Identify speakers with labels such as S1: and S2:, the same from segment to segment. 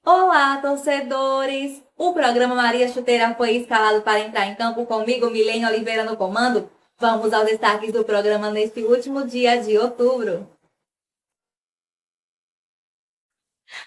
S1: Olá, torcedores! O programa Maria Chuteira foi escalado para entrar em campo comigo, Milene Oliveira, no comando. Vamos aos destaques do programa neste último dia de outubro.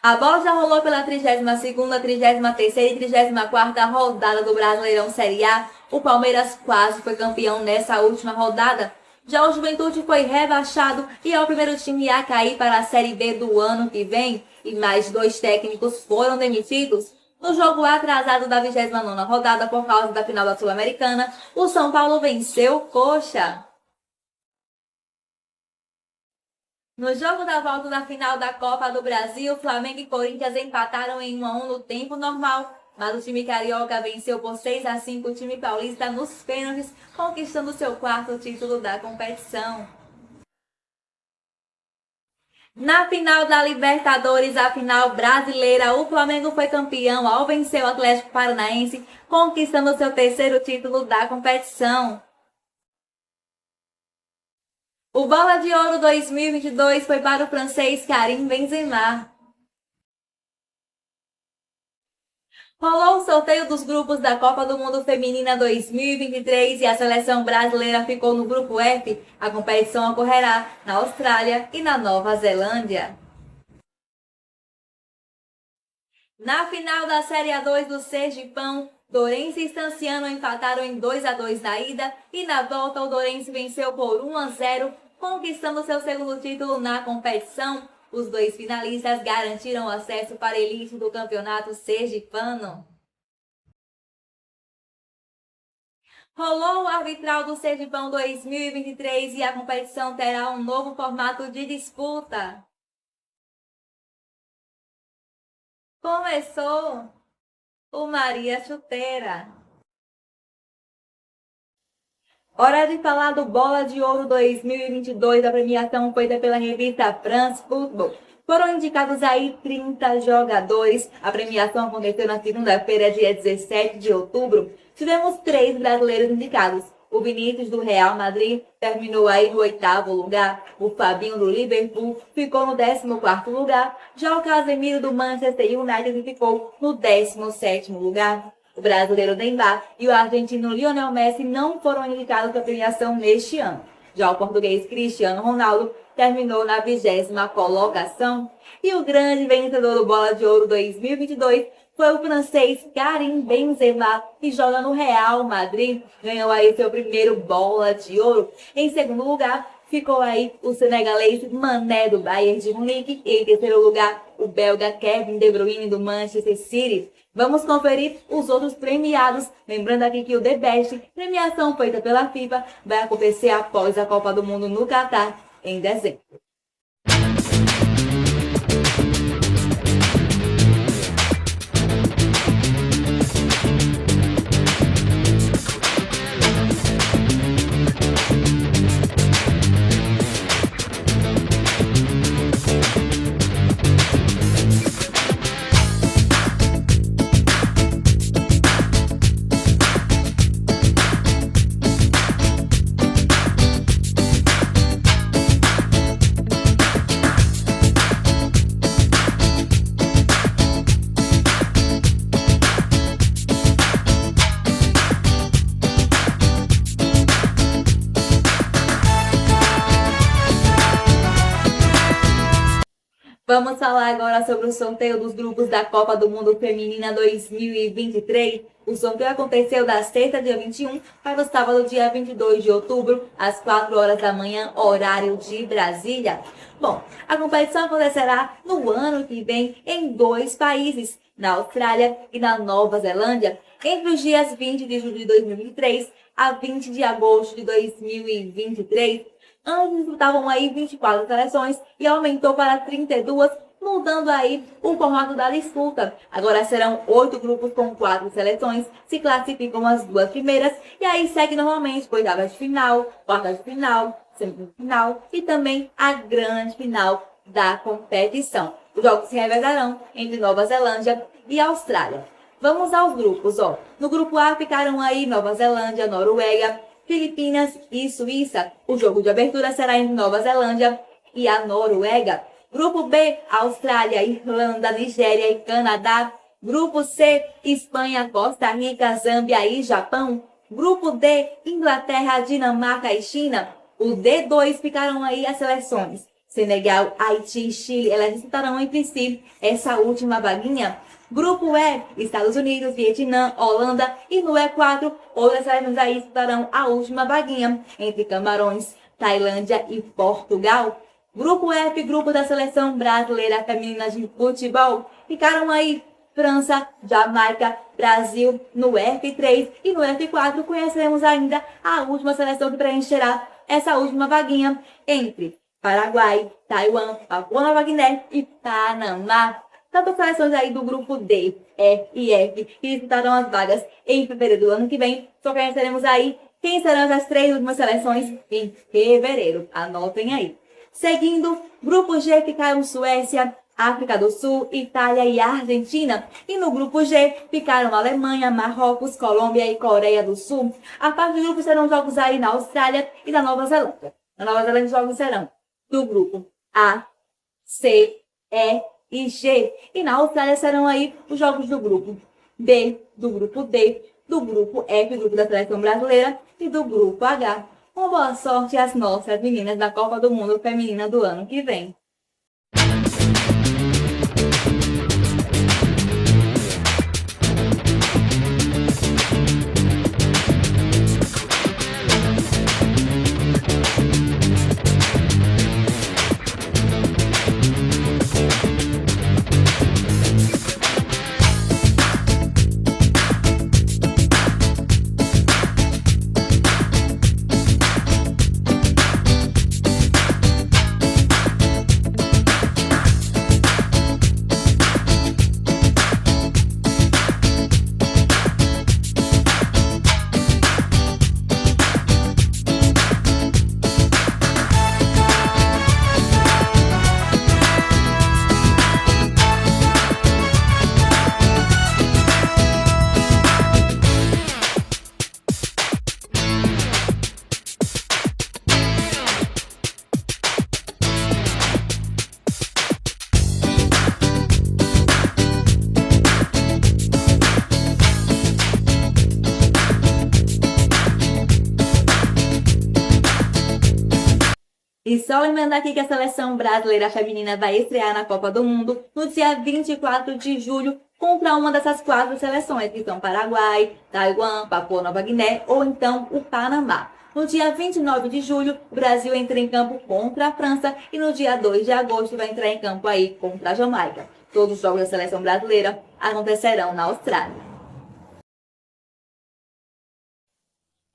S1: A bola já rolou pela 32ª, 33ª e 34ª rodada do Brasileirão Série A. O Palmeiras quase foi campeão nessa última rodada. Já o Juventude foi rebaixado e é o primeiro time a cair para a Série B do ano que vem. E mais 2 técnicos foram demitidos. No jogo atrasado da 29ª rodada por causa da final da Sul-Americana, o São Paulo venceu o Coxa. No jogo da volta da final da Copa do Brasil, Flamengo e Corinthians empataram em 1-1 no tempo normal, mas o time carioca venceu por 6-5 o time paulista nos pênaltis, conquistando seu 4º título da competição. Na final da Libertadores, a final brasileira, o Flamengo foi campeão ao vencer o Atlético Paranaense, conquistando seu 3º título da competição. O Bola de Ouro 2022 foi para o francês Karim Benzema. Rolou o sorteio dos grupos da Copa do Mundo Feminina 2023 e a seleção brasileira ficou no grupo F. A competição ocorrerá na Austrália e na Nova Zelândia. Na final da Série A2 do Sergipão, Dourense e Estanciano empataram em 2-2 na ida e na volta o Dourense venceu por 1-0, conquistando seu 2º título na competição. Os 2 finalistas garantiram acesso para a elite do campeonato sergipano. Rolou o arbitral do Sergipão 2023 e a competição terá um novo formato de disputa. Começou o Maria Chuteira. Hora de falar do Bola de Ouro 2022, a premiação feita pela revista France Football. Foram indicados aí 30 jogadores. A premiação aconteceu na segunda-feira, dia 17 de outubro. Tivemos 3 brasileiros indicados. O Vinícius, do Real Madrid, terminou aí no 8º lugar. O Fabinho, do Liverpool, ficou no 14º lugar. Já o Casemiro, do Manchester United, ficou no 17º lugar. O brasileiro Neymar e o argentino Lionel Messi não foram indicados para a premiação neste ano. Já o português Cristiano Ronaldo terminou na 20ª colocação. E o grande vencedor do Bola de Ouro 2022 foi o francês Karim Benzema, que joga no Real Madrid. Ganhou aí seu primeiro Bola de Ouro. Em segundo lugar, ficou aí o senegalês Mané, do Bayern de Munique. E em terceiro lugar, o belga Kevin De Bruyne, do Manchester City. Vamos conferir os outros premiados. Lembrando aqui que o The Best, premiação feita pela FIFA, vai acontecer após a Copa do Mundo no Catar, em dezembro. Vamos falar agora sobre o sorteio dos grupos da Copa do Mundo Feminina 2023. O sorteio aconteceu da sexta, dia 21, para o sábado, dia 22 de outubro, às 4 horas da manhã, horário de Brasília. Bom, a competição acontecerá no ano que vem em 2 países, na Austrália e na Nova Zelândia, entre os dias 20 de julho de 2023 a 20 de agosto de 2023. Antes disputavam aí 24 seleções e aumentou para 32, mudando aí o formato da disputa. Agora serão 8 grupos com 4 seleções, se classificam as 2 primeiras e aí segue normalmente oitavas de final, quartas de final, semifinal e também a grande final da competição. Os jogos se revezarão entre Nova Zelândia e Austrália. Vamos aos grupos, ó. No grupo A ficaram aí Nova Zelândia, Noruega, Filipinas e Suíça. O jogo de abertura será entre Nova Zelândia e a Noruega. Grupo B, Austrália, Irlanda, Nigéria e Canadá. Grupo C, Espanha, Costa Rica, Zâmbia e Japão. Grupo D, Inglaterra, Dinamarca e China. O D2 ficaram aí as seleções Senegal, Haiti e Chile. Elas disputarão entre si essa última vaguinha. Grupo E, Estados Unidos, Vietnã, Holanda e no E4, outras seleções aí disputarão a última vaguinha entre Camarões, Tailândia e Portugal. Grupo F, grupo da seleção brasileira feminina de futebol, ficaram aí França, Jamaica, Brasil no F3 e no F4 conheceremos ainda a última seleção que preencherá essa última vaguinha entre Paraguai, Taiwan, Papua Nova Guiné e Panamá. Tanto seleções aí do grupo D, E e F que disputarão as vagas em fevereiro do ano que vem. Só conheceremos aí quem serão as 3 últimas seleções em fevereiro. Anotem aí. Seguindo, grupo G ficaram Suécia, África do Sul, Itália e Argentina. E no grupo G ficaram Alemanha, Marrocos, Colômbia e Coreia do Sul. A parte do grupo serão jogos aí na Austrália e na Nova Zelândia. Na Nova Zelândia os jogos serão do grupo A, C, E e G. E na Austrália serão aí os jogos do grupo B, do grupo D, do grupo F, grupo da seleção brasileira, e do grupo H. Com boa sorte às nossas meninas da Copa do Mundo Feminina do ano que vem. E só lembrando aqui que a seleção brasileira feminina vai estrear na Copa do Mundo no dia 24 de julho contra uma dessas 4 seleções, que são Paraguai, Taiwan, Papua Nova Guiné ou então o Panamá. No dia 29 de julho, o Brasil entra em campo contra a França e no dia 2 de agosto vai entrar em campo aí contra a Jamaica. Todos os jogos da seleção brasileira acontecerão na Austrália.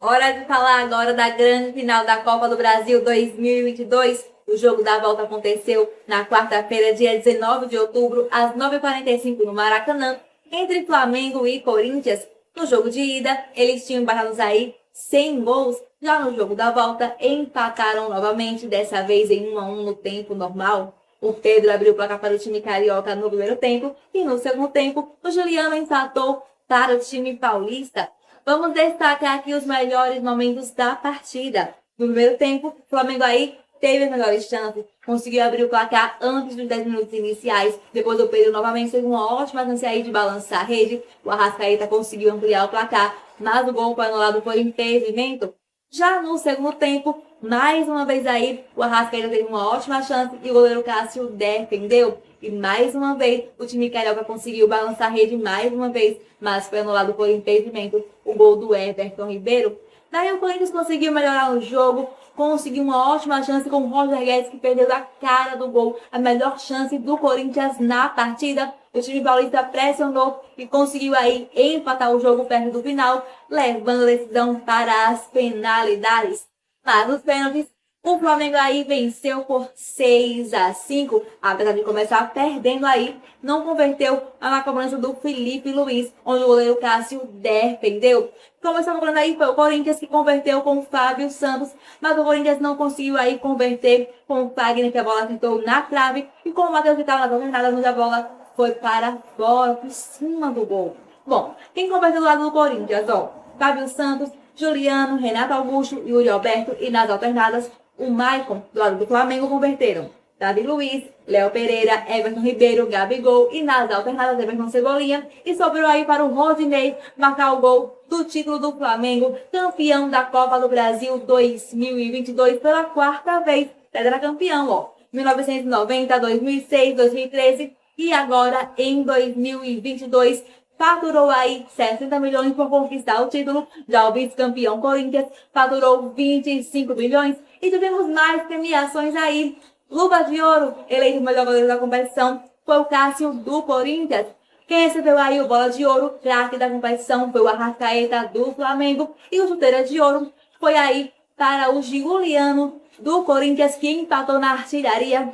S1: Hora de falar agora da grande final da Copa do Brasil 2022. O jogo da volta aconteceu na quarta-feira, dia 19 de outubro, às 9h45 no Maracanã, entre Flamengo e Corinthians. No jogo de ida, eles tinham empatados aí 100 gols. Já no jogo da volta, empataram novamente, dessa vez em 1-1 no tempo normal. O Pedro abriu o placar para o time carioca no primeiro tempo e no segundo tempo, o Juliano empatou para o time paulista. Vamos destacar aqui os melhores momentos da partida. No primeiro tempo, o Flamengo aí teve as melhores chances, conseguiu abrir o placar antes dos 10 minutos iniciais. Depois o Pedro novamente teve uma ótima chance aí de balançar a rede. O Arrascaeta conseguiu ampliar o placar, mas o gol foi anulado por impedimento. Já no segundo tempo, mais uma vez aí, o Arrascaeta teve uma ótima chance e o goleiro Cássio defendeu. E mais uma vez, o time carioca conseguiu balançar a rede mais uma vez, mas foi anulado por impedimento o gol do Everton Ribeiro. Daí o Corinthians conseguiu melhorar o jogo, conseguiu uma ótima chance com o Roger Guedes, que perdeu a cara do gol, a melhor chance do Corinthians na partida. O time paulista pressionou e conseguiu aí empatar o jogo perto do final, levando a decisão para as penalidades. Mas nos pênaltis, o Flamengo aí venceu por 6-5, apesar de começar perdendo aí, não converteu na cobrança do Felipe Luiz, onde o goleiro Cássio defendeu. Começou cobrando aí, foi o Corinthians que converteu com o Fábio Santos, mas o Corinthians não conseguiu aí converter com o Fagner, que a bola tentou na trave, e com o Matheus que estava na jornada, onde a bola foi para fora, por cima do gol. Bom, quem converteu do lado do Corinthians, ó, Fábio Santos, Juliano, Renato Augusto, Yuri Alberto e nas alternadas, o Maicon, do lado do Flamengo, converteram Davi Luiz, Léo Pereira, Everton Ribeiro, Gabigol e nas alternadas Everton Cebolinha. E sobrou aí para o Rodinei marcar o gol do título do Flamengo, campeão da Copa do Brasil 2022 pela quarta vez. Era campeão, ó, 1990, 2006, 2013 e agora em 2022 faturou aí 60 milhões por conquistar o título. Já o vice-campeão Corinthians faturou 25 milhões e tivemos mais premiações aí. Luva de Ouro, eleito o melhor goleiro da competição, foi o Cássio do Corinthians. Quem recebeu aí o Bola de Ouro, craque da competição, foi o Arrascaeta do Flamengo. E o Chuteira de Ouro foi aí para o Juliano do Corinthians, que empatou na artilharia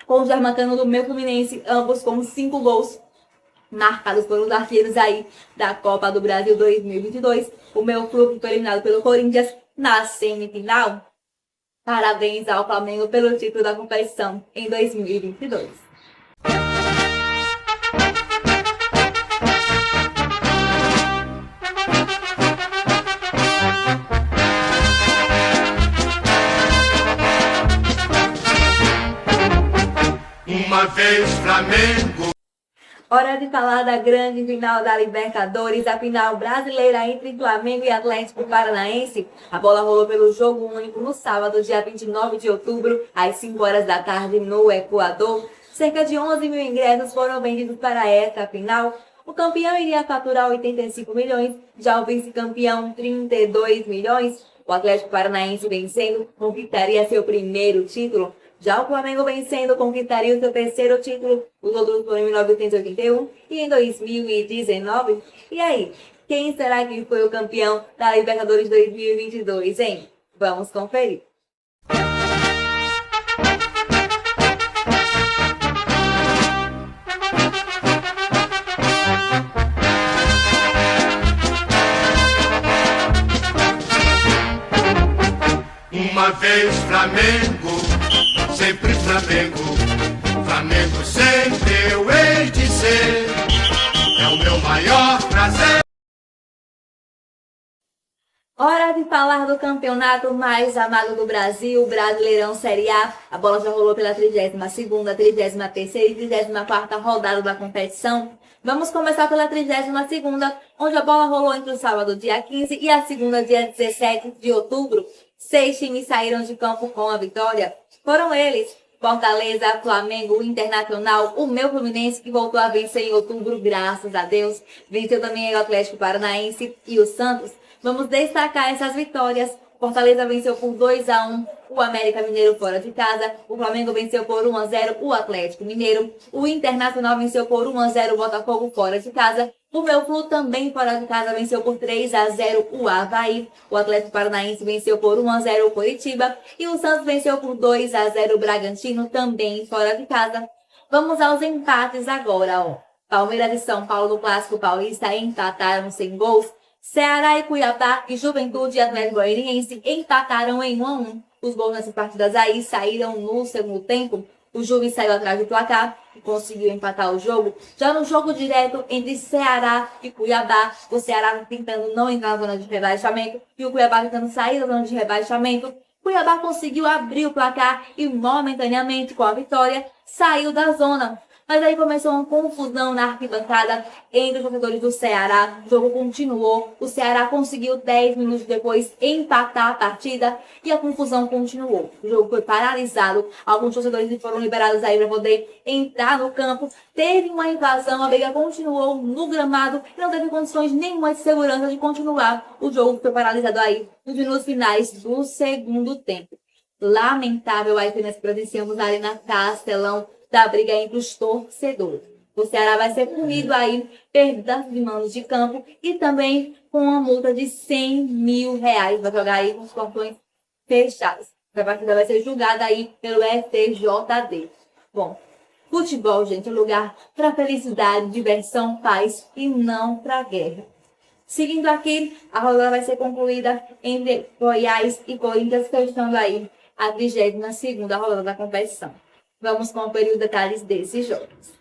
S1: com o Germancano do meu Fluminense, ambos com 5 gols marcados por os artilheiros aí da Copa do Brasil 2022. O meu clube foi eliminado pelo Corinthians na semifinal. Parabéns ao Flamengo pelo título da competição em 2022.
S2: Uma vez Flamengo.
S1: Hora de falar da grande final da Libertadores, a final brasileira entre Flamengo e Atlético Paranaense. A bola rolou pelo jogo único no sábado, dia 29 de outubro, às 5 horas da tarde, no Equador. Cerca de 11 mil ingressos foram vendidos para esta final. O campeão iria faturar 85 milhões, já o vice-campeão 32 milhões. O Atlético Paranaense vencendo conquistaria seu primeiro título. Já o Flamengo vencendo conquistaria o seu terceiro título. Os outros foram em 1981 e em 2019. E aí, quem será que foi o campeão da Libertadores 2022, hein? Vamos conferir.
S2: Uma vez Flamengo, sempre Flamengo. Flamengo sempre eu hei de ser. É o meu maior prazer.
S1: Hora de falar do campeonato mais amado do Brasil, Brasileirão Série A. A bola já rolou pela 32ª, 33ª e 34ª rodada da competição. Vamos começar pela 32ª, onde a bola rolou entre o sábado, dia 15, e a segunda, dia 17 de outubro. 6 times saíram de campo com a vitória. Foram eles: Fortaleza, Flamengo, Internacional, o meu Fluminense, que voltou a vencer em outubro, graças a Deus. Venceu também o Atlético Paranaense e o Santos. Vamos destacar essas vitórias. Fortaleza venceu por 2-1 o América Mineiro fora de casa. O Flamengo venceu por 1-0 o Atlético Mineiro. O Internacional venceu por 1-0 o Botafogo fora de casa. O meu Flu também fora de casa venceu por 3-0 o Avaí. O Atlético Paranaense venceu por 1-0 o Coritiba. E o Santos venceu por 2-0 o Bragantino, também fora de casa. Vamos aos empates agora, ó. Palmeiras e São Paulo no Clássico Paulista empataram sem gols. Ceará e Cuiabá e Juventude e Atlético Goianiense empataram em 1-1. Os gols nessas partidas aí saíram no segundo tempo. O Juve saiu atrás do placar e conseguiu empatar o jogo. Já no jogo direto entre Ceará e Cuiabá, o Ceará tentando não entrar na zona de rebaixamento e o Cuiabá tentando sair da zona de rebaixamento. Cuiabá conseguiu abrir o placar e momentaneamente, com a vitória, saiu da zona. Mas aí começou uma confusão na arquibancada entre os jogadores do Ceará. O jogo continuou. O Ceará conseguiu 10 minutos depois empatar a partida e a confusão continuou. O jogo foi paralisado. Alguns torcedores foram liberados aí para poder entrar no campo. Teve uma invasão, a briga continuou no gramado e não teve condições nenhuma de segurança de continuar. O jogo foi paralisado aí nos minutos finais do segundo tempo. Lamentável aí que nós presenciamos ali na Castelão da briga entre os torcedores. O Ceará vai ser punido aí, perda de manos de campo e também com uma multa de 100 mil reais. Vai jogar aí com os portões fechados. A partida vai ser julgada aí pelo STJD. Bom, futebol, gente, é lugar para felicidade, diversão, paz e não para guerra. Seguindo aqui, a rodada vai ser concluída entre Goiás e Corinthians, fechando aí a 32ª rodada da competição. Vamos conferir os detalhes desses jogos.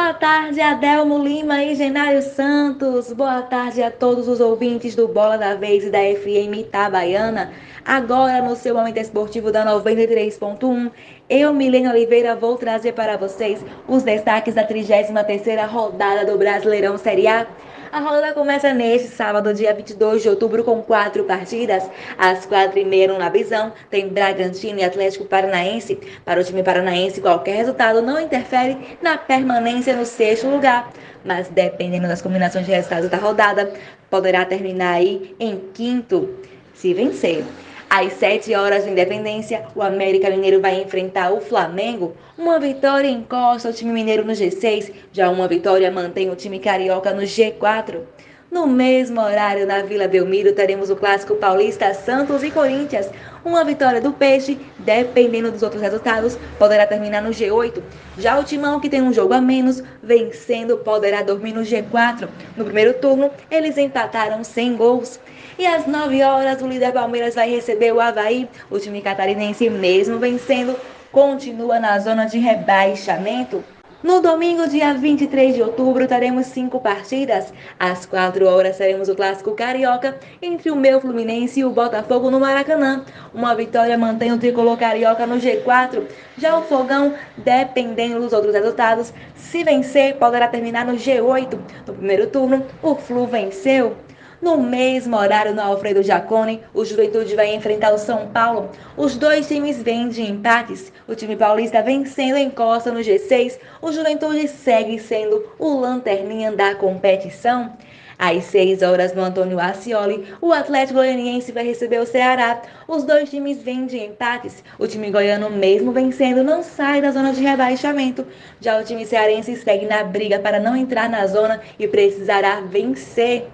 S1: Boa tarde, Adelmo Lima e Genário Santos. Boa tarde a todos os ouvintes do Bola da Vez e da FM Itabaiana. Agora no seu momento esportivo da 93.1, eu, Milene Oliveira, vou trazer para vocês os destaques da 33ª rodada do Brasileirão Série A. A rodada começa neste sábado, dia 22 de outubro, com 4 partidas. Às 4h30 no Nabizão, tem Bragantino e Atlético Paranaense. Para o time paranaense, qualquer resultado não interfere na permanência no 6º lugar. Mas dependendo das combinações de resultados da rodada, poderá terminar aí em 5º, se vencer. Às 7 horas de Independência, o América Mineiro vai enfrentar o Flamengo. Uma vitória encosta o time mineiro no G6, já uma vitória mantém o time carioca no G4. No mesmo horário, na Vila Belmiro, teremos o clássico paulista Santos e Corinthians. Uma vitória do Peixe, dependendo dos outros resultados, poderá terminar no G8. Já o Timão, que tem um jogo a menos, vencendo, poderá dormir no G4. No primeiro turno, eles empataram sem gols. E às 9 horas, o líder Palmeiras vai receber o Avaí. O time catarinense, mesmo vencendo, continua na zona de rebaixamento. No domingo, dia 23 de outubro, teremos 5 partidas. Às 4 horas, teremos o clássico carioca entre o meu Fluminense e o Botafogo no Maracanã. Uma vitória mantém o tricolor carioca no G4. Já o Fogão, dependendo dos outros resultados, se vencer, poderá terminar no G8. No primeiro turno, o Flu venceu. No mesmo horário, no Alfredo Jaconi, o Juventude vai enfrentar o São Paulo. Os dois times vêm de empates. O time paulista vencendo encosta no G6. O Juventude segue sendo o lanterninha da competição. Às 6 horas, no Antônio Ascioli, o Atlético Goianiense vai receber o Ceará. Os dois times vêm de empates. O time goiano, mesmo vencendo, não sai da zona de rebaixamento. Já o time cearense segue na briga para não entrar na zona e precisará vencer.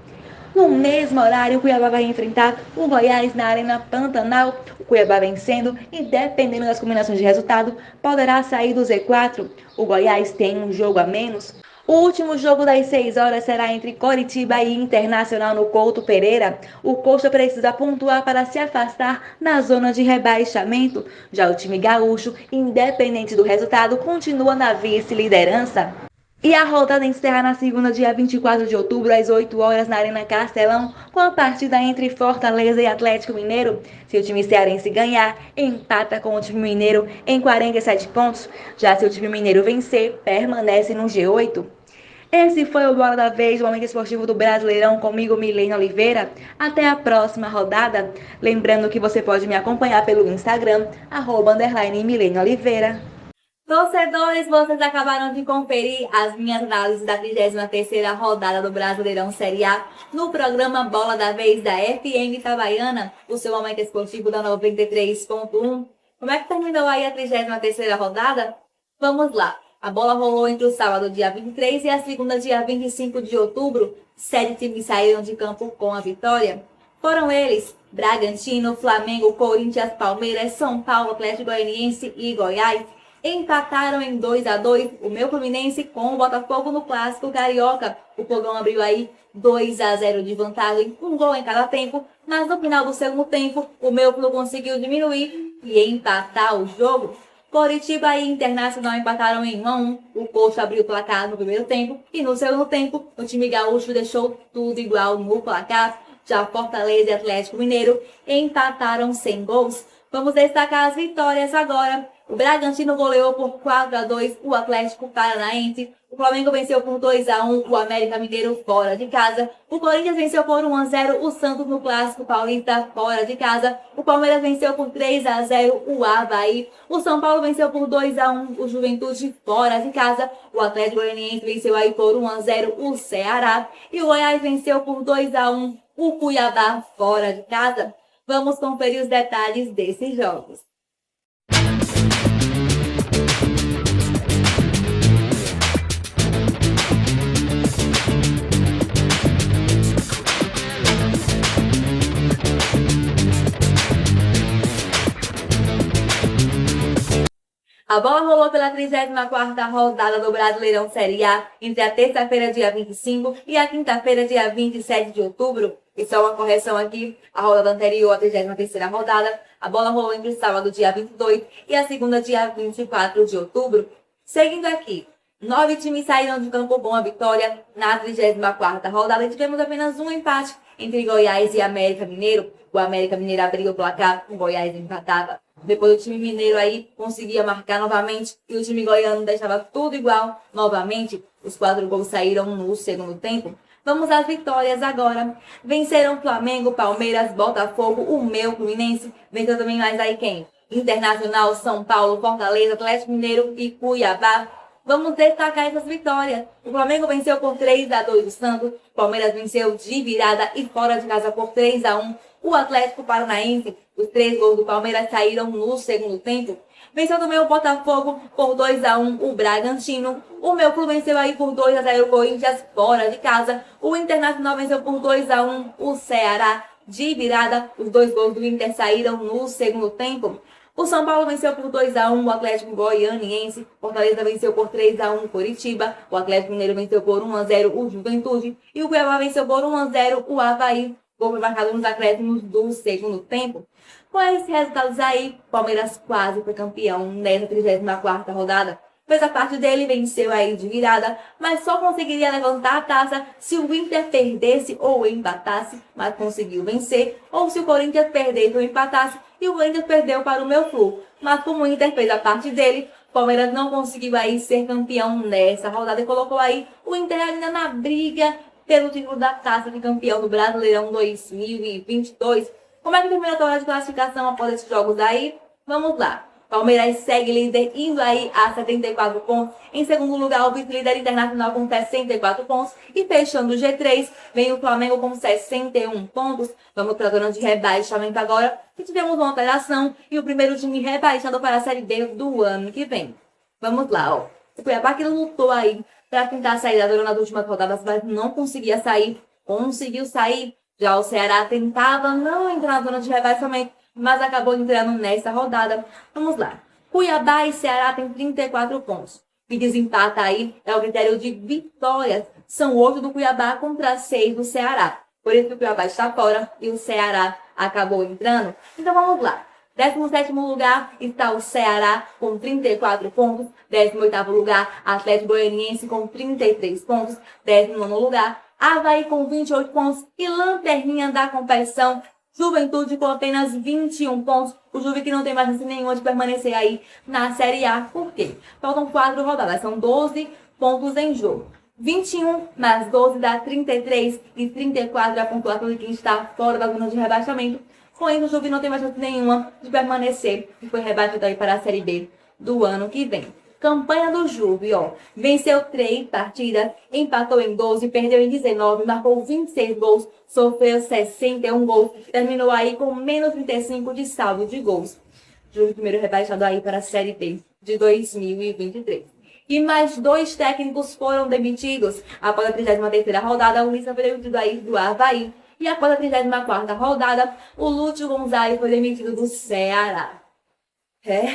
S1: No mesmo horário, o Cuiabá vai enfrentar o Goiás na Arena Pantanal. O Cuiabá vencendo e, dependendo das combinações de resultado, poderá sair do Z4. O Goiás tem um jogo a menos. O último jogo das 6 horas será entre Coritiba e Internacional no Couto Pereira. O Coxa precisa pontuar para se afastar na zona de rebaixamento. Já o time gaúcho, independente do resultado, continua na vice-liderança. E a rodada encerra na segunda, dia 24 de outubro, às 8 horas, na Arena Castelão, com a partida entre Fortaleza e Atlético Mineiro. Se o time cearense ganhar, empata com o time mineiro em 47 pontos. Já se o time mineiro vencer, permanece no G8. Esse foi o Bola da Vez, o momento esportivo do Brasileirão, comigo, Milene Oliveira. Até a próxima rodada. Lembrando que você pode me acompanhar pelo Instagram, @Milene Oliveira. Torcedores, vocês acabaram de conferir as minhas análises da 33ª rodada do Brasileirão Série A no programa Bola da Vez da FM Itabaiana, o seu momento esportivo da 93.1. Como é que terminou aí a 33ª rodada? Vamos lá. A bola rolou entre o sábado, dia 23, e a segunda, dia 25 de outubro. 7 times saíram de campo com a vitória. Foram eles: Bragantino, Flamengo, Corinthians, Palmeiras, São Paulo, Atlético Goianiense e Goiás. Empataram em 2-2 o meu Fluminense com o Botafogo no clássico carioca. O Fogão abriu aí 2-0 de vantagem, um gol em cada tempo, mas no final do segundo tempo o meu Flu conseguiu diminuir e empatar o jogo. Coritiba e Internacional empataram em 1-1. O Coxa abriu o placar no primeiro tempo e no segundo tempo o time gaúcho deixou tudo igual no placar. Já Fortaleza e Atlético Mineiro empataram sem gols. Vamos destacar as vitórias agora. O Bragantino goleou por 4-2 o Atlético Paranaense. O Flamengo venceu por 2-1 o América Mineiro fora de casa. O Corinthians venceu por 1-0 o Santos no Clássico Paulista fora de casa. O Palmeiras venceu por 3-0 o Avaí. O São Paulo venceu por 2-1 o Juventude fora de casa. O Atlético Goianiense venceu aí por 1-0 o Ceará. E o Goiás venceu por 2-1 o Cuiabá fora de casa. Vamos conferir os detalhes desses jogos. A bola rolou pela 34ª rodada do Brasileirão Série A entre a terça-feira, dia 25, e a quinta-feira, dia 27 de outubro. E só uma correção aqui, a rodada anterior, a 33ª rodada, a bola rolou entre o sábado, dia 22, e a segunda, dia 24 de outubro. Seguindo aqui, 9 times saíram de campo com a vitória na 34ª rodada e tivemos apenas um empate entre Goiás e América Mineiro. O América Mineiro abriu o placar, o Goiás empatava. Depois o time mineiro aí conseguia marcar novamente e o time goiano deixava tudo igual novamente. Os 4 gols saíram no segundo tempo. Vamos às vitórias agora. Venceram Flamengo, Palmeiras, Botafogo, o meu Fluminense. Venceu também mais aí quem? Internacional, São Paulo, Fortaleza, Atlético Mineiro e Cuiabá. Vamos destacar essas vitórias. O Flamengo venceu por 3-2 do Santos. O Palmeiras venceu de virada e fora de casa por 3-1. O Atlético Paranaense, os 3 gols do Palmeiras saíram no segundo tempo. Venceu também o Botafogo por 2-1 o Bragantino. O meu clube venceu aí por 2-0 o Corinthians fora de casa. O Internacional venceu por 2-1 o Ceará de virada. Os 2 gols do Inter saíram no segundo tempo. O São Paulo venceu por 2-1 o Atlético Goianiense. Fortaleza venceu por 3-1 o Coritiba. O Atlético Mineiro venceu por 1-0 o Juventude. E o Cuiabá venceu por 1-0 o Avaí. Gol foi marcado nos acréscimos do segundo tempo. Com esses resultados aí, o Palmeiras quase foi campeão nessa 34ª rodada. Fez a parte dele, venceu aí de virada, mas só conseguiria levantar a taça se o Inter perdesse ou empatasse, mas conseguiu vencer, ou se o Corinthians perdesse ou empatasse e o Corinthians perdeu para o meu Flu. Mas como o Inter fez a parte dele, o Palmeiras não conseguiu aí ser campeão nessa rodada e colocou aí o Inter ainda na briga pelo título da taça de campeão do Brasileirão 2022. Como é que terminou a tabela de classificação após esses jogos aí? Vamos lá. Palmeiras segue líder, indo aí a 74 pontos. Em segundo lugar, o vice-líder Internacional com 64 pontos. E fechando o G3, vem o Flamengo com 61 pontos. Vamos para a zona de rebaixamento agora. E tivemos uma alteração e o primeiro time rebaixado para a Série D do ano que vem. Vamos lá, ó. O Cuiabá que lutou aí para tentar sair da zona nas últimas rodadas, mas não conseguia sair. Conseguiu sair. Já o Ceará tentava não entrar na zona de rebaixamento, mas acabou entrando nessa rodada. Vamos lá. Cuiabá e Ceará têm 34 pontos. E desempata aí é o critério de vitórias. São 8 do Cuiabá contra 6 do Ceará. Por isso que o Cuiabá está fora e o Ceará acabou entrando. Então vamos lá. 17º lugar está o Ceará com 34 pontos. 18º lugar, Atlético Goianiense com 33 pontos. 19º lugar, Avaí com 28 pontos. E lanterninha da competição, Juventude com apenas 21 pontos. O Juve que não tem mais chance nenhuma de permanecer aí na Série A. Por quê? Faltam 4 rodadas, são 12 pontos em jogo. 21 mais 12 dá 33 e 34 é a pontuação de quem está fora da zona de rebaixamento. Com isso, o Juve não tem mais chance nenhuma de permanecer e foi rebaixado aí para a Série B do ano que vem. Campanha do Juve, ó. Venceu 3 partidas, empatou em 12, perdeu em 19, marcou 26 gols, sofreu 61 gols, terminou aí com menos 35 de saldo de gols. Juve primeiro rebaixado aí para a Série B de 2023. E mais 2 técnicos foram demitidos. Após a 33ª rodada, o Lisca foi demitido aí do Avaí. E após a 34ª rodada, o Lúcio Gonzalez foi demitido do Ceará.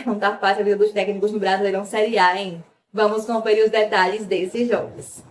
S1: Não tá fácil a vida dos técnicos no Brasileirão Série A, hein? Vamos conferir os detalhes desses jogos.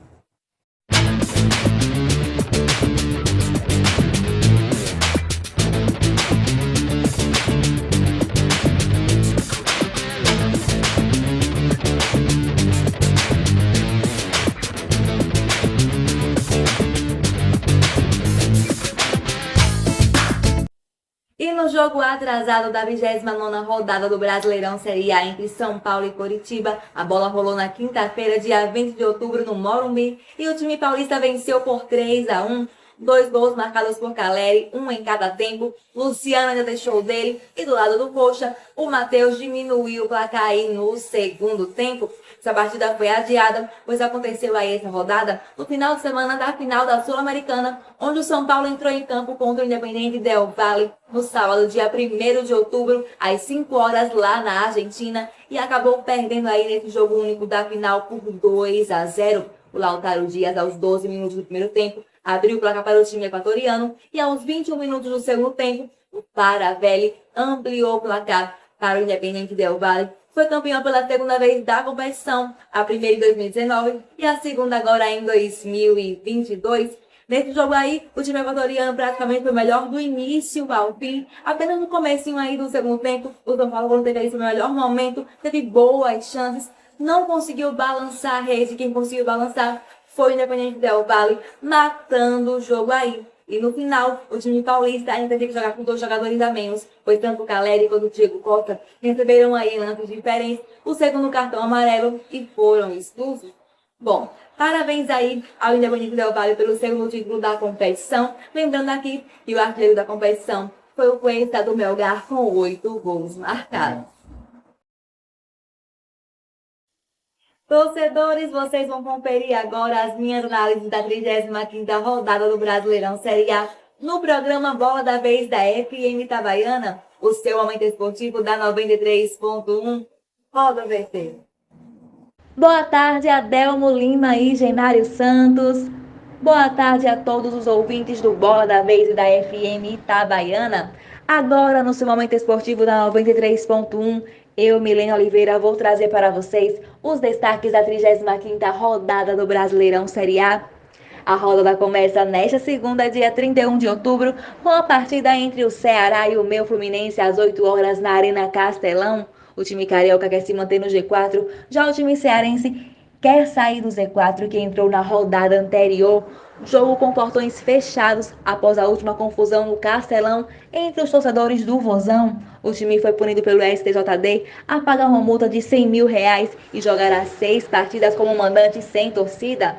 S1: E no jogo atrasado da 29ª rodada do Brasileirão Série A entre São Paulo e Coritiba, a bola rolou na quinta-feira, dia 20 de outubro, no Morumbi, e o time paulista venceu por 3-1. 2 gols marcados por Caleri, 1 em cada tempo. Luciano ainda deixou dele. E do lado do Coxa, o Matheus diminuiu o placar aí no segundo tempo. Essa partida foi adiada, pois aconteceu aí essa rodada no final de semana da final da Sul-Americana, onde o São Paulo entrou em campo contra o Independiente Del Valle no sábado, dia 1º de outubro, às 5 horas lá na Argentina, e acabou perdendo aí nesse jogo único da final por 2-0. O Lautaro Dias, aos 12 minutos do primeiro tempo, abriu o placar para o time equatoriano e aos 21 minutos do segundo tempo, o Paravelli ampliou o placar para o Independiente Del Valle. Foi campeão pela segunda vez da competição, a primeira em 2019 e a segunda agora em 2022. Nesse jogo aí, o time equatoriano praticamente foi melhor do início ao fim. Apenas no comecinho aí do segundo tempo, o São Paulo, quando teve aí seu melhor momento, teve boas chances, não conseguiu balançar a rede. Quem conseguiu balançar foi o Independente Del Valle, matando o jogo aí. E no final, o time paulista ainda teve que jogar com 2 jogadores a menos, pois tanto o Caleri quanto o Diego Costa receberam aí em lances diferentes o segundo cartão amarelo e foram expulsos. Bom, parabéns aí ao Independente Del Valle pelo segundo título da competição. Lembrando aqui que o artilheiro da competição foi o Cuesta do Melgar com 8 gols marcados. Torcedores, vocês vão conferir agora as minhas análises da 35ª rodada do Brasileirão Série A no programa Bola da Vez da FM Itabaiana, o seu aumento esportivo da 93.1. Roda, VT. Boa tarde, Adelmo Lima e Genário Santos. Boa tarde a todos os ouvintes do Bola da Vez da FM Itabaiana. Agora, no seu momento esportivo da 93.1, eu, Milene Oliveira, vou trazer para vocês os destaques da 35ª rodada do Brasileirão Série A. A rodada começa nesta segunda, dia 31 de outubro, com a partida entre o Ceará e o meu Fluminense às 8 horas na Arena Castelão. O time carioca quer se manter no G4, já o time cearense quer sair do Z4, que entrou na rodada anterior. Jogo com portões fechados após a última confusão no Castelão entre os torcedores do Vozão. O time foi punido pelo STJD a pagar uma multa de R$100 mil e jogará 6 partidas como mandante sem torcida.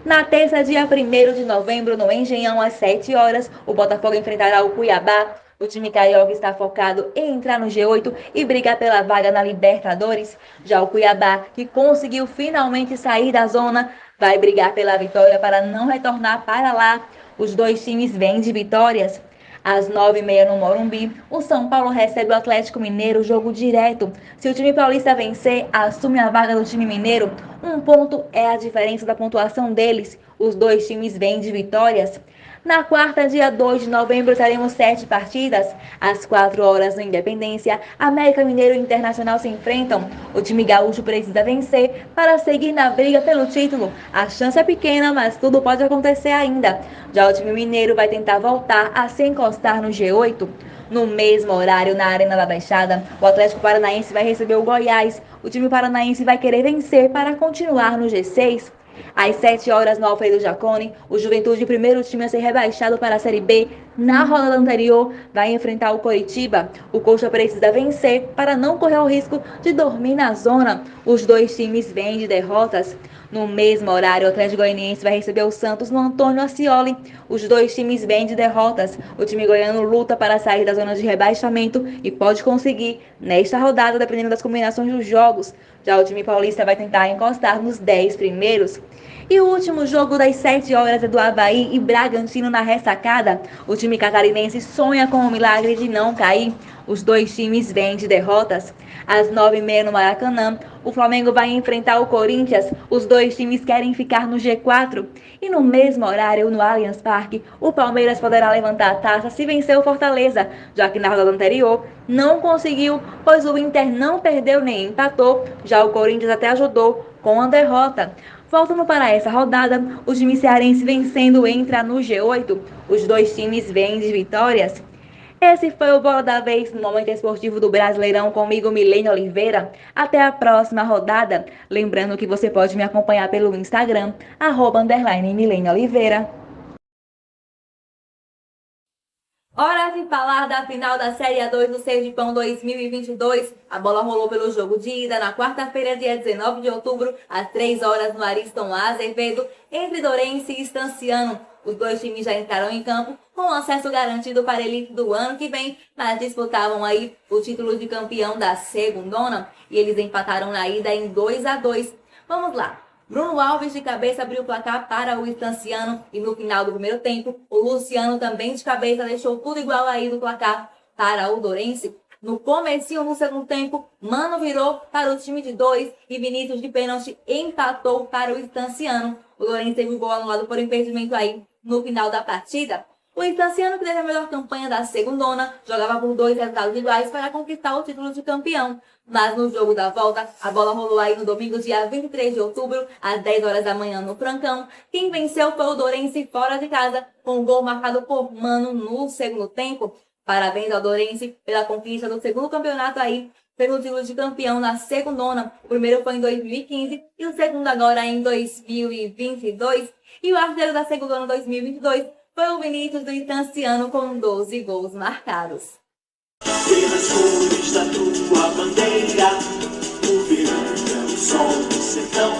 S1: Na terça, dia 1º de novembro, no Engenhão, às 7 horas, o Botafogo enfrentará o Cuiabá. O time carioca está focado em entrar no G8 e brigar pela vaga na Libertadores. Já o Cuiabá, que conseguiu finalmente sair da zona, vai brigar pela vitória para não retornar para lá. Os dois times vêm de vitórias. Às 9h30 no Morumbi, o São Paulo recebe o Atlético Mineiro, jogo direto. Se o time paulista vencer, assume a vaga do time mineiro. 1 ponto é a diferença da pontuação deles. Os dois times vêm de vitórias. Na quarta, dia 2 de novembro, teremos 7 partidas. Às 4 horas, no Independência, América Mineiro e Internacional se enfrentam. O time gaúcho precisa vencer para seguir na briga pelo título. A chance é pequena, mas tudo pode acontecer ainda. Já o time mineiro vai tentar voltar a se encostar no G8. No mesmo horário, na Arena da Baixada, o Atlético Paranaense vai receber o Goiás. O time paranaense vai querer vencer para continuar no G6. Às 7 horas, no Alfredo Jaconi, o Juventude, primeiro time a ser rebaixado para a Série B, na rodada anterior, vai enfrentar o Coritiba. O Coxa precisa vencer para não correr o risco de dormir na zona. Os dois times vêm de derrotas. No mesmo horário, o Atlético Goianiense vai receber o Santos no Antônio Ascioli. Os dois times vêm de derrotas. O time goiano luta para sair da zona de rebaixamento e pode conseguir nesta rodada, dependendo das combinações dos jogos. Já o time paulista vai tentar encostar nos 10 primeiros. E o último jogo das 7 horas é do Avaí e Bragantino na ressacada. O time catarinense sonha com o milagre de não cair. Os dois times vêm de derrotas. Às 9h30 no Maracanã, o Flamengo vai enfrentar o Corinthians. Os dois times querem ficar no G4. E no mesmo horário, no Allianz Parque, o Palmeiras poderá levantar a taça se vencer o Fortaleza, já que na rodada anterior não conseguiu, pois o Inter não perdeu nem empatou. Já o Corinthians até ajudou com a derrota. Voltando para essa rodada, o time cearense vencendo entra no G8. Os dois times vêm de vitórias. Esse foi o Bola da Vez no Momento Esportivo do Brasileirão comigo, Milene Oliveira. Até a próxima rodada. Lembrando que você pode me acompanhar pelo Instagram, @Milene Oliveira. Hora de falar da final da Série A2 do Sergipão 2022. A bola rolou pelo jogo de ida na quarta-feira, dia 19 de outubro, às 3 horas, no Ariston Azevedo, entre Dourense e Estanciano. Os dois times já entraram em campo com acesso garantido para a elite do ano que vem, mas disputavam aí o título de campeão da segundona e eles empataram na ida em 2-2. Vamos lá. Bruno Alves de cabeça abriu o placar para o Estanciano e no final do primeiro tempo, o Luciano também de cabeça deixou tudo igual aí do placar para o Dourense. No comecinho no segundo tempo, Mano virou para o time de 2 e Vinícius de pênalti empatou para o Estanciano. O Dourense teve o gol anulado por impedimento aí no final da partida. O Estanciano, que teve a melhor campanha da segundona, jogava por 2 resultados iguais para conquistar o título de campeão. Mas no jogo da volta, a bola rolou aí no domingo, dia 23 de outubro, às 10 horas da manhã no Francão. Quem venceu foi o Dourense fora de casa, com um gol marcado por Mano no segundo tempo. Parabéns ao Dourense pela conquista do segundo campeonato aí pelo título de campeão na segundona. O primeiro foi em 2015 e o segundo agora em 2022. E o artilheiro da segundona 2022 foi o Vinícius do Itanciano com 12 gols marcados.
S3: Pelas cores da tua bandeira, o verão é o sol do sertão,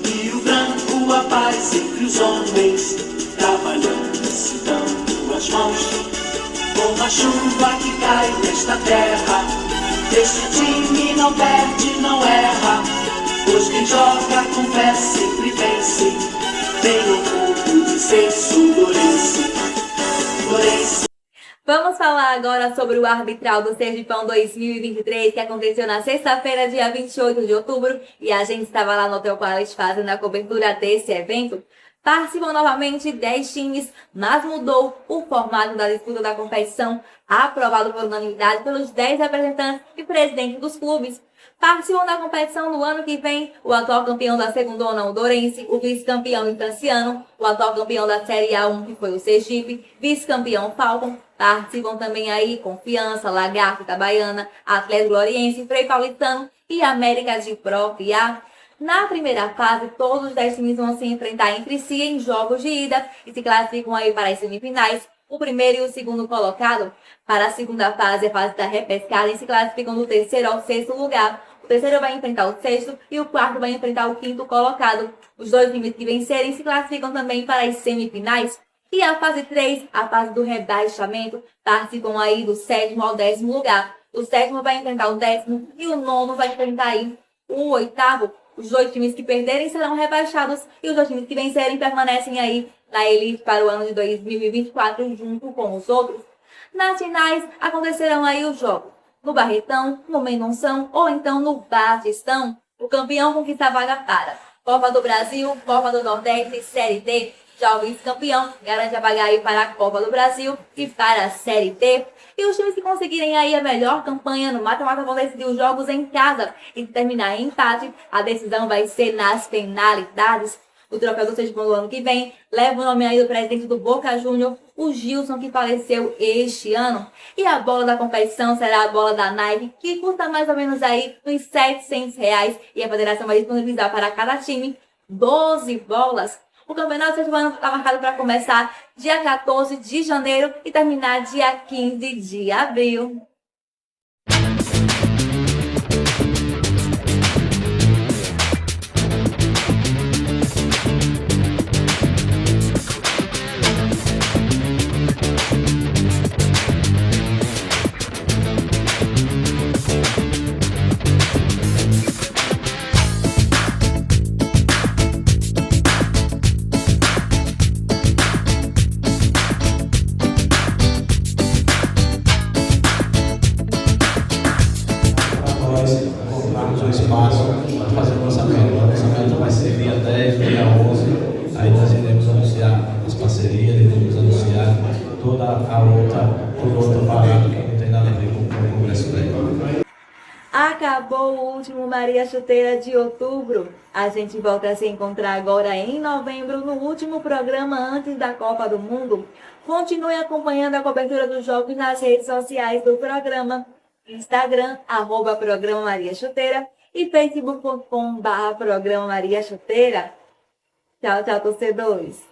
S3: e o branco a paz entre os homens, trabalhando se dando as mãos, como a chuva que cai nesta terra, este time não perde, não erra, pois quem joga com fé sempre vence, tem orgulho de ser sul-lourense.
S1: Vamos falar agora sobre o Arbitral do Sergipão 2023, que aconteceu na sexta-feira, dia 28 de outubro, e a gente estava lá no Hotel Qualis fazendo a cobertura desse evento. Participam novamente 10 times, mas mudou o formato da disputa da competição, aprovado por unanimidade pelos 10 representantes e presidentes dos clubes. Participam da competição no ano que vem o atual campeão da segundona, o Dourense, o vice-campeão Itanciano, o atual campeão da Série A1, que foi o Sergipe, vice-campeão Falcon. Participam também aí Confiança, Lagarto, Itabaiana, Atlético Gloriense, Frei Paulistano e América de Prof. A. Na primeira fase, todos os 10 times vão se enfrentar entre si em jogos de ida e se classificam aí para as semifinais. O primeiro e o segundo colocado para a segunda fase, a fase da repescagem, se classificam do terceiro ao sexto lugar. O terceiro vai enfrentar o sexto e o quarto vai enfrentar o quinto colocado. Os dois times que vencerem se classificam também para as semifinais. E a fase 3, a fase do rebaixamento, participam aí do sétimo ao 10º lugar. O sétimo vai enfrentar o 10º e o nono vai enfrentar aí o oitavo. Os dois times que perderem serão rebaixados e os dois times que vencerem permanecem aí na elite para o ano de 2024 junto com os outros. Nas finais acontecerão aí os jogos no Barretão, no Mendonção ou então no Batistão. O campeão conquista a vaga para Copa do Brasil, Copa do Nordeste e Série D. Já o vice-campeão garante a vaga aí para a Copa do Brasil e para a Série D. E os times que conseguirem aí a melhor campanha no mata-mata vão decidir os jogos em casa. E se terminar em empate, a decisão vai ser nas penalidades. O troféu do Sergipão do ano que vem leva o nome aí do presidente do Boca Júnior, o Gilson, que faleceu este ano. E a bola da competição será a bola da Nike, que custa mais ou menos aí uns R$700. E a federação vai disponibilizar para cada time 12 bolas. O Campeonato Sergipano está marcado para começar dia 14 de janeiro e terminar dia 15 de abril.
S4: Compramos um espaço para fazer o lançamento. O lançamento vai ser dia 10, dia 11. Aí nós iremos anunciar as parcerias, iremos anunciar toda a outra parada que não tem nada a ver com o Congresso Técnico.
S1: Acabou o último Maria Chuteira de outubro. A gente volta a se encontrar agora em novembro no último programa antes da Copa do Mundo. Continue acompanhando a cobertura dos jogos nas redes sociais do programa. Instagram, @Programa Maria Chuteira e facebook.com/Programa Maria Chuteira. Tchau, tchau, torcedores.